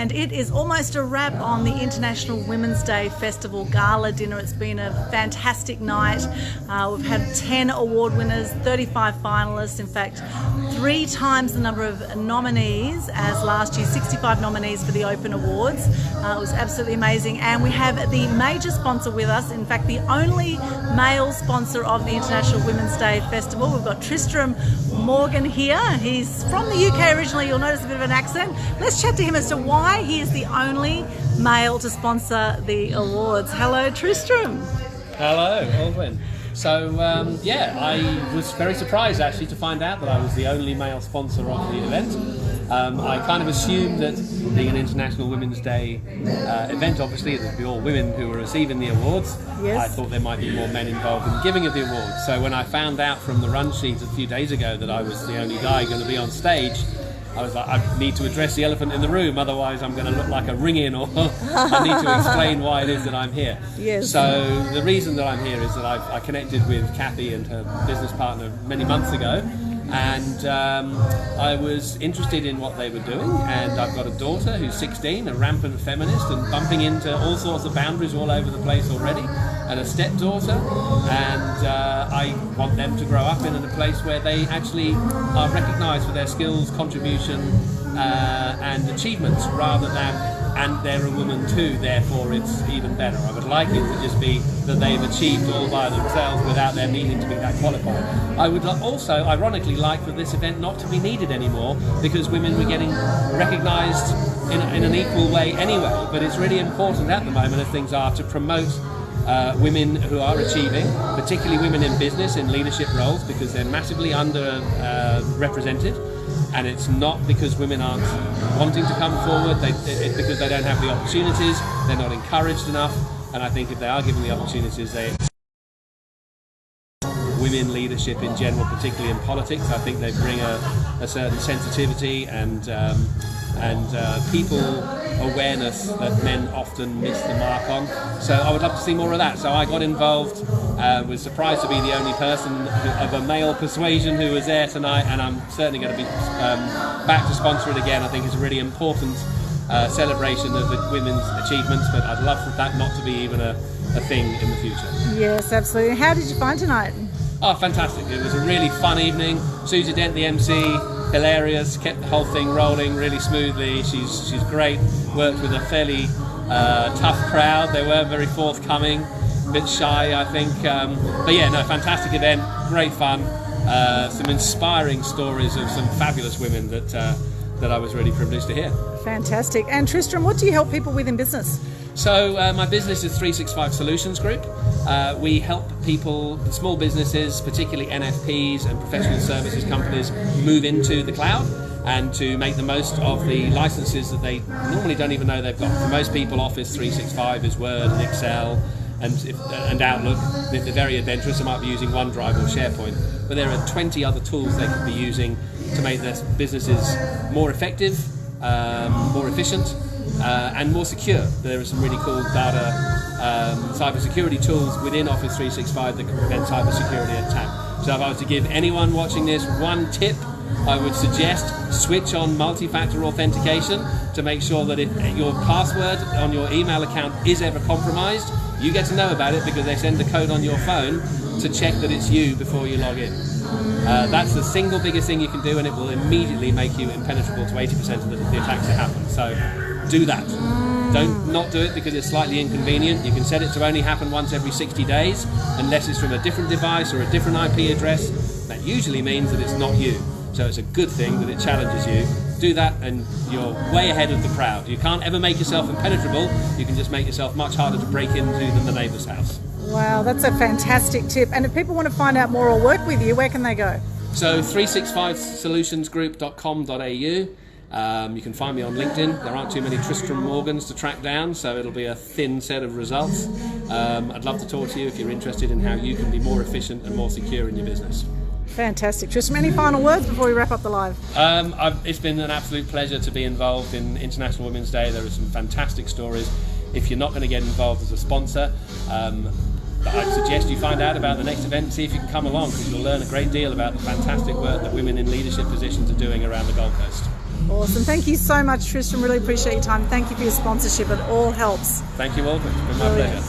and it is almost a wrap on the International Women's Day Festival Gala Dinner. It's been a fantastic night. We've had 10 award winners, 35 finalists, in fact 3 times the number of nominees as last year, 65 nominees for the Open Awards. It was absolutely amazing, and we have the major sponsor with us, in fact the only male sponsor of the International Women's Day Festival. We've got Tristram Morgan here. He's from the UK originally. You'll notice a bit of an accent. Let's chat to him as to why he is the only male to sponsor the awards. Hello, Tristram. Hello, Aldwyn. So, I was very surprised actually to find out that I was the only male sponsor of the event. I kind of assumed that being an International Women's Day event, obviously, there'd be all women who were receiving the awards. Yes. I thought there might be more men involved in the giving of the awards. So when I found out from the run sheet a few days ago that I was the only guy going to be on stage, I was like, I need to address the elephant in the room, otherwise I'm going to look like a ring-in, or I need to explain why it is that I'm here. Yes. So the reason that I'm here is that I connected with Kathy and her business partner many months ago, and I was interested in what they were doing, and I've got a daughter who's 16, a rampant feminist and bumping into all sorts of boundaries all over the place already, and a stepdaughter, and I want them to grow up in a place where they actually are recognised for their skills, contribution and achievements, rather than and they're a woman too, therefore it's even better. I would like it to just be that they've achieved all by themselves without their needing to be that qualified. I would also, ironically, like for this event not to be needed anymore, because women were getting recognised in an equal way anyway. But it's really important at the moment, as things are, to promote women who are achieving, particularly women in business, in leadership roles, because they're massively represented. And it's not because women aren't wanting to come forward, it's because they don't have the opportunities, they're not encouraged enough, and I think if they are given the opportunities, women leadership in general, particularly in politics, I think they bring a certain sensitivity and people awareness that men often miss the mark on. So I would love to see more of that. So I got involved, was surprised to be the only person of a male persuasion who was there tonight, and I'm certainly going to be back to sponsor it again. I think it's a really important celebration of the women's achievements, but I'd love for that not to be even a thing in the future. Yes, absolutely. How did you find tonight? Oh, fantastic. It was a really fun evening. Susie Dent, the MC, hilarious, kept the whole thing rolling really smoothly. She's great. Worked with a fairly tough crowd. They were very forthcoming, a bit shy, I think. But yeah, no, fantastic event, great fun. Some inspiring stories of some fabulous women that I was really privileged to hear. Fantastic. And Tristram, what do you help people with in business? So my business is 365 Solutions Group. We help people, small businesses, particularly NFPs and professional services companies, move into the cloud and to make the most of the licenses that they normally don't even know they've got. For most people, Office 365 is Word and Excel and Outlook. If they're very adventurous, they might be using OneDrive or SharePoint. But there are 20 other tools they could be using to make their businesses more effective, more efficient, and more secure. There are some really cool data cybersecurity tools within Office 365 that can prevent cybersecurity attack. So if I was to give anyone watching this one tip, I would suggest switch on multi-factor authentication to make sure that if your password on your email account is ever compromised, you get to know about it because they send a code on your phone to check that it's you before you log in. That's the single biggest thing you can do, and it will immediately make you impenetrable to 80% of the attacks that happen. So do that. Don't not do it because it's slightly inconvenient. You can set it to only happen once every 60 days, unless it's from a different device or a different IP address. That usually means that it's not you. So it's a good thing that it challenges you. Do that and you're way ahead of the crowd. You can't ever make yourself impenetrable. You can just make yourself much harder to break into than the neighbour's house. Wow, that's a fantastic tip. And if people want to find out more or work with you, where can they go? So 365solutionsgroup.com.au. You can find me on LinkedIn. There aren't too many Tristram Morgans to track down, so it'll be a thin set of results. I'd love to talk to you if you're interested in how you can be more efficient and more secure in your business. Fantastic. Tristram, any final words before we wrap up the live? It's been an absolute pleasure to be involved in International Women's Day. There are some fantastic stories. If you're not going to get involved as a sponsor, I'd suggest you find out about the next event and see if you can come along, because you'll learn a great deal about the fantastic work that women in leadership positions are doing around the Gold Coast. Awesome. Thank you so much, Tristram. Really appreciate your time. Thank you for your sponsorship. It all helps. Thank you, Walter. It's been my pleasure.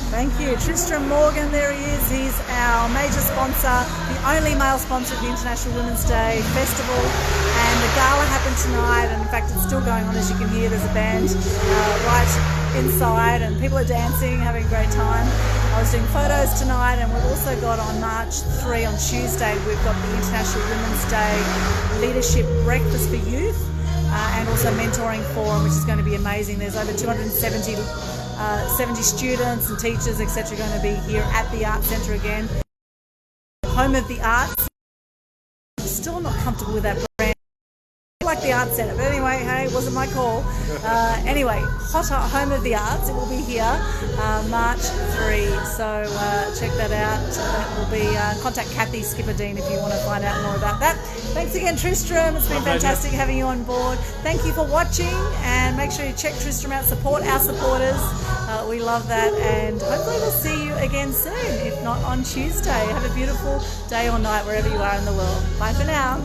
Thank you. Tristram Morgan, there he is. He's our major sponsor, the only male sponsor of the International Women's Day Festival. And the gala happened tonight, and in fact it's still going on, as you can hear. There's a band right inside and people are dancing, having a great time. I was doing photos tonight, and we've also got on March 3 on Tuesday, we've got the International Women's Day Leadership Breakfast for Youth and also Mentoring Forum, which is going to be amazing. There's over 270 students and teachers, etc., going to be here at the Arts Centre again. Home of the Arts. Still not comfortable with that brand. I like the Arts Centre, but anyway, hey, it wasn't my call. Anyway, Home of the Arts. It will be here March 3, so check that out. That will be contact Kathy Skipperdine if you want to find out more about that. Thanks again, Tristram. It's been fantastic having you on board. Thank you for watching, and make sure you check Tristram out. Support our supporters. We love that, and hopefully we'll see you again soon, if not on Tuesday. Have a beautiful day or night wherever you are in the world. Bye for now.